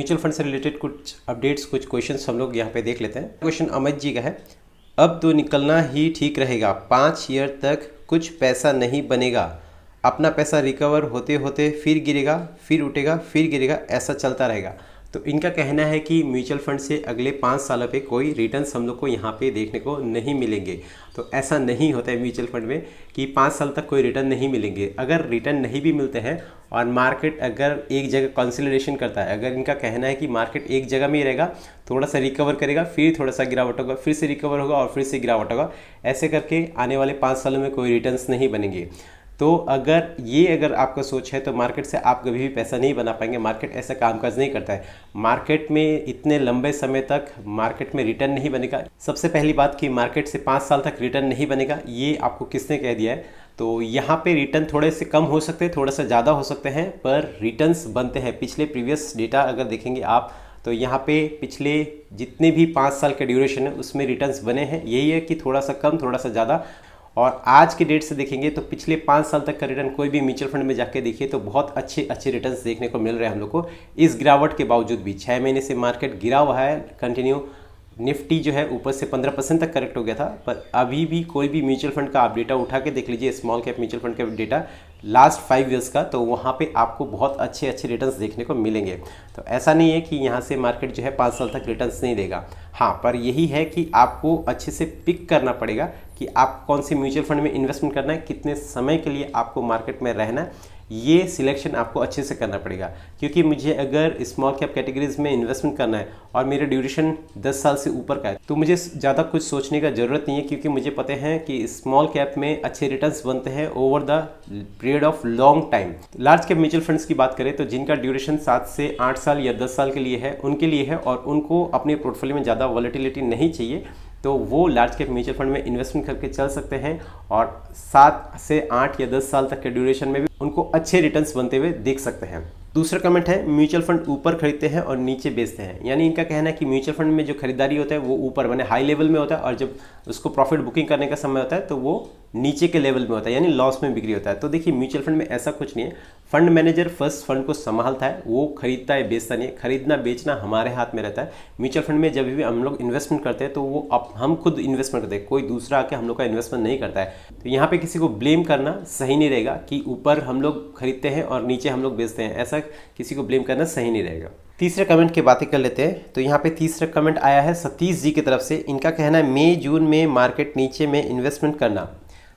Mutual fund से related कुछ updates, कुछ क्वेश्चंस हम लोग यहाँ पे देख लेते हैं। क्वेश्चन अमित जी का है, अब तो निकलना ही ठीक रहेगा, 5 ईयर तक कुछ पैसा नहीं बनेगा, अपना पैसा रिकवर होते होते फिर गिरेगा, फिर उठेगा, फिर गिरेगा, ऐसा चलता रहेगा। तो इनका कहना है कि म्यूचुअल फंड से अगले 5 सालों पे कोई रिटर्न्स हम लोग को यहाँ पे देखने को नहीं मिलेंगे। तो ऐसा नहीं होता है म्यूचुअल फंड में कि 5 साल तक कोई रिटर्न नहीं मिलेंगे। अगर रिटर्न नहीं भी मिलते हैं और मार्केट अगर एक जगह कंसोलिडेशन करता है, अगर इनका कहना है कि मार्केट एक जगह में ही रहेगा, थोड़ा सा रिकवर करेगा, फिर थोड़ा सा गिरावट होगा, फिर से रिकवर होगा और फिर से गिरावट होगा, ऐसे करके आने वाले 5 सालों में कोई रिटर्न्स नहीं बनेंगे। तो अगर आपका सोच है तो मार्केट से आप कभी भी पैसा नहीं बना पाएंगे। मार्केट ऐसा कामकाज नहीं करता है। मार्केट में इतने लंबे समय तक मार्केट में रिटर्न नहीं बनेगा। सबसे पहली बात कि मार्केट से 5 साल तक रिटर्न नहीं बनेगा, ये आपको किसने कह दिया है? तो यहाँ पे रिटर्न थोड़े से कम हो सकते हैं, थोड़ा सा ज़्यादा हो सकते हैं, पर रिटर्न्स बनते हैं। पिछले प्रीवियस डेटा अगर देखेंगे आप तो यहाँ पे पिछले जितने भी 5 साल के ड्यूरेशन है उसमें रिटर्न्स बने हैं। यही है कि थोड़ा सा कम, थोड़ा सा ज़्यादा। और आज के डेट से देखेंगे तो पिछले 5 साल तक का रिटर्न कोई भी म्यूचुअल फंड में जाके देखिए तो बहुत अच्छे रिटर्न्स देखने को मिल रहे हैं हम लोग को। इस गिरावट के बावजूद भी 6 महीने से मार्केट गिरा हुआ है कंटिन्यू। निफ्टी जो है ऊपर से 15% तक करेक्ट हो गया था, पर अभी भी कोई भी म्यूचुअल फंड का आप डेटा उठा के देख लीजिए, स्मॉल कैप म्यूचुअल फंड का डेटा लास्ट 5 ईयर्स का, तो वहाँ पे आपको बहुत अच्छे रिटर्न्स देखने को मिलेंगे। तो ऐसा नहीं है कि यहाँ से मार्केट जो है 5 साल तक रिटर्न्स नहीं देगा। हाँ, पर यही है कि आपको अच्छे से पिक करना पड़ेगा कि आप कौन से म्यूचुअल फंड में इन्वेस्टमेंट करना है, कितने समय के लिए आपको मार्केट में रहना है, ये सिलेक्शन आपको अच्छे से करना पड़ेगा। क्योंकि मुझे अगर स्मॉल कैप कैटेगरीज में इन्वेस्टमेंट करना है और मेरा ड्यूरेशन 10 साल से ऊपर का है तो मुझे ज़्यादा कुछ सोचने का ज़रूरत नहीं है, क्योंकि मुझे पता है कि स्मॉल कैप में अच्छे रिटर्न्स बनते हैं over the period of long time. Large cap mutual funds की बात करें तो जिनका ड्यूरेशन 7 से 8 साल या 10 साल के लिए है, उनके लिए है, और उनको अपने पोर्टफोलियो में ज़्यादा वॉलेटिलिटी नहीं चाहिए, तो वो लार्ज कैप म्यूचुअल फंड में इन्वेस्टमेंट करके चल सकते हैं और 7 से 8 या 10 साल तक के ड्यूरेशन में भी उनको अच्छे रिटर्न्स बनते हुए देख सकते हैं। दूसरा कमेंट है, म्यूचुअल फंड ऊपर खरीदते हैं और नीचे बेचते हैं। यानी इनका कहना है कि म्यूचुअल फंड में जो खरीदारी होता है वो ऊपर माने हाई लेवल में होता है, और जब उसको प्रॉफिट बुकिंग करने का समय होता है तो वो नीचे के लेवल में होता है, यानी लॉस में बिक्री होता है। तो देखिए, म्यूचुअल फंड में ऐसा कुछ नहीं है। फंड मैनेजर फर्स्ट फंड को संभालता है, वो खरीदता है, बेचता नहीं है। खरीदना बेचना हमारे हाथ में रहता है। म्यूचुअल फंड में जब भी हम लोग इन्वेस्टमेंट करते हैं तो वो हम खुद इन्वेस्टमेंट करते हैं, कोई दूसरा आके हम लोग का इन्वेस्टमेंट नहीं करता है। तो यहाँ पे किसी को ब्लेम करना सही नहीं रहेगा कि ऊपर हम लोग खरीदते हैं और नीचे हम लोग बेचते हैं, ऐसा किसी को ब्लेम करना सही नहीं रहेगा। तीसरे कमेंट की बातें कर लेते हैं। तो यहाँ पे तीसरा कमेंट आया है सतीश जी की तरफ से। इनका कहना है मई जून में मार्केट नीचे में इन्वेस्टमेंट करना।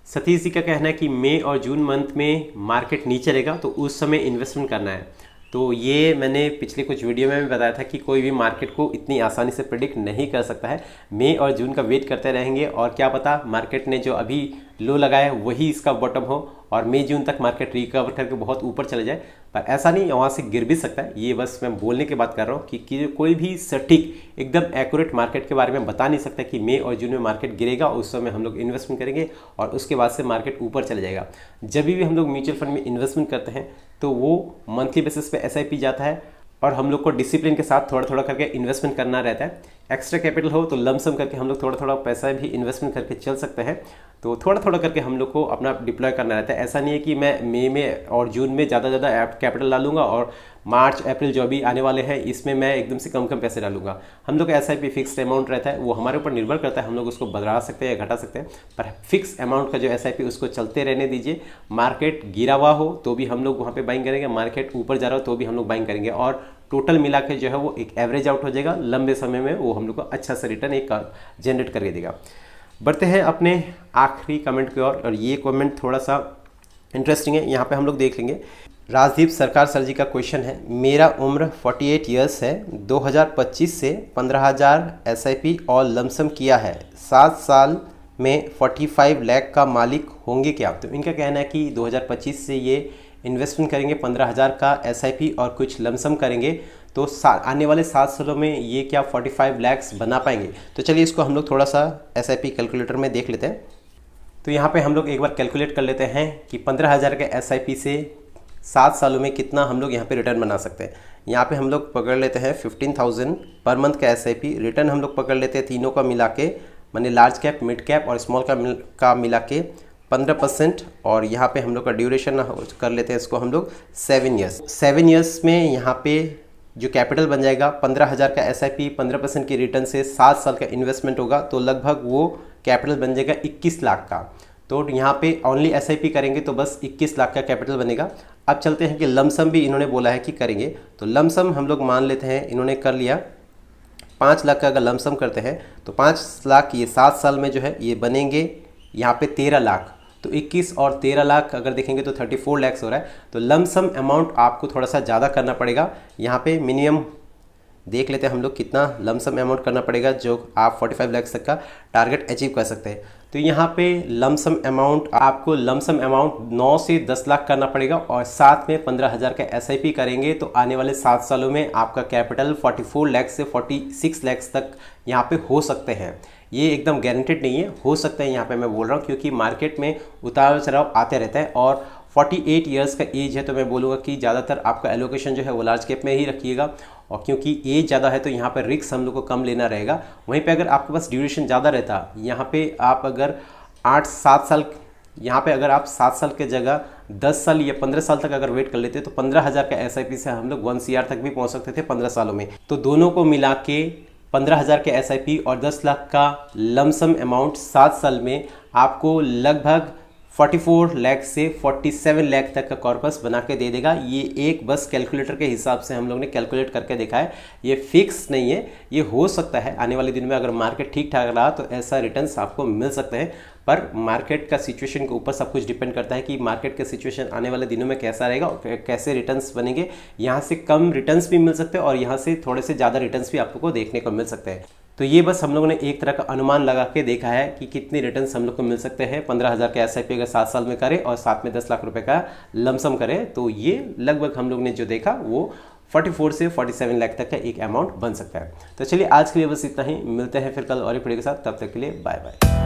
सतीश जी का कहना है कि मई और जून मंथ में मार्केट नीचे रहेगा तो उस समय इन्वेस्टमेंट करना है। तो ये मैंने पिछले कुछ वीडियो में भी बताया था कि कोई भी मार्केट को इतनी आसानी से प्रेडिक्ट नहीं कर सकता है। मई और जून का वेट करते रहेंगे और क्या पता मार्केट ने जो अभी लो लगाया है वही इसका बॉटम हो और मई जून तक मार्केट रिकवर करके बहुत ऊपर चले जाए। पर ऐसा नहीं, वहाँ से गिर भी सकता है। ये बस मैं बोलने की बात कर रहा हूँ कि कोई भी सटीक एकदम एक्यूरेट मार्केट के बारे में बता नहीं सकता कि मई और जून में मार्केट गिरेगा, उस समय हम लोग इन्वेस्टमेंट करेंगे और उसके बाद से मार्केट ऊपर चले जाएगा। जब भी हम लोग म्यूचुअल फंड में इन्वेस्टमेंट करते हैं तो वो मंथली बेसिस पे SIP जाता है और हम लोग को डिसिप्लिन के साथ थोड़ा थोड़ा करके इन्वेस्टमेंट करना रहता है। एक्स्ट्रा कैपिटल हो तो लमसम करके हम लोग थोड़ा थोड़ा पैसा भी इन्वेस्टमेंट करके चल सकते हैं। तो थोड़ा थोड़ा करके हम लोग को अपना डिप्लॉय करना रहता है। ऐसा नहीं है कि मैं मई में और जून में ज़्यादा कैपिटल डालूंगा और मार्च अप्रैल जो भी आने वाले हैं इसमें मैं एकदम से कम पैसे डालूंगा। हम लोग का SIP फिक्स्ड अमाउंट रहता है, वो हमारे ऊपर निर्भर करता है, हम लोग उसको बढ़ा सकते हैं या घटा सकते हैं, पर फिक्स अमाउंट का जो SIP उसको चलते रहने दीजिए। मार्केट गिरा हुआ हो तो भी हम लोग वहाँ पे बाइंग करेंगे, मार्केट ऊपर जा रहा हो तो भी हम लोग बाइंग करेंगे, और टोटल मिला के जो है वो एक एवरेज आउट हो जाएगा। लंबे समय में वो हम लोग को अच्छा सा रिटर्न एक जनरेट करके देगा। बढ़ते हैं अपने आखिरी कमेंट की ओर, और ये कमेंट थोड़ा सा इंटरेस्टिंग है, यहाँ पे हम लोग देख लेंगे। राजदीप सरकार सर जी का क्वेश्चन है, मेरा उम्र 48 ईयर्स है, 2025 से 15,000 SIP और लमसम किया है, 7 साल में 45 लाख का मालिक होंगे क्या? तो इनका कहना है कि 2025 से ये इन्वेस्टमेंट करेंगे 15,000 का SIP और कुछ लमसम करेंगे तो आने वाले 7 सालों में ये क्या 45 लाख बना पाएंगे? तो चलिए इसको हम लोग थोड़ा सा SIP कैलकुलेटर में देख लेते हैं। तो यहाँ पे हम लोग एक बार कैलकुलेट कर लेते हैं कि 15,000 के SIP से 7 सालों में कितना हम लोग यहाँ पे रिटर्न बना सकते हैं। यहाँ पे हम लोग पकड़ लेते हैं 15,000 पर मंथ का SIP। रिटर्न हम लोग पकड़ लेते हैं तीनों का मिला के, माने लार्ज कैप, मिड कैप और स्मॉल का मिला के 15%, और यहाँ पे हम लोग का ड्यूरेशन कर लेते हैं इसको हम लोग 7 ईयर्स। 7 ईयर्स में यहाँ पे जो कैपिटल बन जाएगा 15,000 का SIP 15% की रिटर्न से 7 साल का इन्वेस्टमेंट होगा तो लगभग वो कैपिटल बन जाएगा 21 लाख का। तो यहाँ पे ओनली SIP करेंगे तो बस 21 लाख का कैपिटल बनेगा। अब चलते हैं कि लमसम भी इन्होंने बोला है कि करेंगे, तो लमसम हम लोग मान लेते हैं इन्होंने कर लिया 5 लाख का। अगर लमसम करते हैं तो 5 लाख ये 7 साल में जो है ये बनेंगे यहाँ पे 13 लाख, तो 21 और 13 लाख अगर देखेंगे तो 34 लैक्स हो रहा है। तो लमसम अमाउंट आपको थोड़ा सा ज़्यादा करना पड़ेगा। यहाँ पे मिनिमम देख लेते हैं हम लोग कितना लमसम अमाउंट करना पड़ेगा जो आप 45 लाख तक का टारगेट अचीव कर सकते हैं। तो यहाँ पे लमसम अमाउंट आपको लमसम अमाउंट 9 से 10 लाख करना पड़ेगा और साथ में 15,000 का SIP करेंगे तो आने वाले 7 सालों में आपका कैपिटल 44 लाख से 46 लाख तक यहाँ पे हो सकते हैं। ये एकदम गारंटेड नहीं है, हो सकता है यहाँ पे मैं बोल रहा हूँ क्योंकि मार्केट में उतार चढ़ाव आते रहता है और 48 इयर्स का एज है तो मैं बोलूँगा कि ज़्यादातर आपका एलोकेशन जो है वो लार्ज कैप में ही रखिएगा। और क्योंकि एज ज़्यादा है तो यहाँ पर रिस्क हम लोग को कम लेना रहेगा। वहीं पे अगर आपके पास ड्यूरेशन ज़्यादा रहता, यहाँ पे आप अगर 8-7 साल, यहाँ पे अगर आप 7 साल के जगह 10 साल या 15 साल तक अगर वेट कर लेते तो 15,000 का SIP से हम लोग 1 CR तक भी पहुँच सकते थे 15 सालों में। तो दोनों को मिला के 15,000 के SIP और 10 लाख का लमसम अमाउंट 7 साल में आपको लगभग 44 लाख से 47 लाख तक का कॉर्पस बना के दे देगा। ये एक बस कैलकुलेटर के हिसाब से हम लोग ने कैलकुलेट करके देखा है, ये फिक्स नहीं है, ये हो सकता है आने वाले दिन में अगर मार्केट ठीक ठाक रहा तो ऐसा रिटर्न्स आपको मिल सकते हैं। पर मार्केट का सिचुएशन के ऊपर सब कुछ डिपेंड करता है कि मार्केट का सिचुएशन आने वाले दिनों में कैसा रहेगा और कैसे रिटर्न्स बनेंगे। यहाँ से कम रिटर्न्स भी मिल सकते हैं और यहाँ से थोड़े से ज़्यादा रिटर्न्स भी आपको देखने को मिल सकते हैं। तो ये बस हम लोगों ने एक तरह का अनुमान लगा के देखा है कि कितने रिटर्न्स हम लोग को मिल सकते हैं 15,000 के SIP अगर 7 साल में करें और साथ में 10 लाख रुपए का लमसम करें तो ये लगभग हम लोग ने जो देखा वो 44 से 47 लाख तक का एक अमाउंट बन सकता है। तो चलिए आज के लिए बस इतना ही, मिलते हैं फिर कल और एक वीडियो के साथ, तब तक के लिए बाय बाय।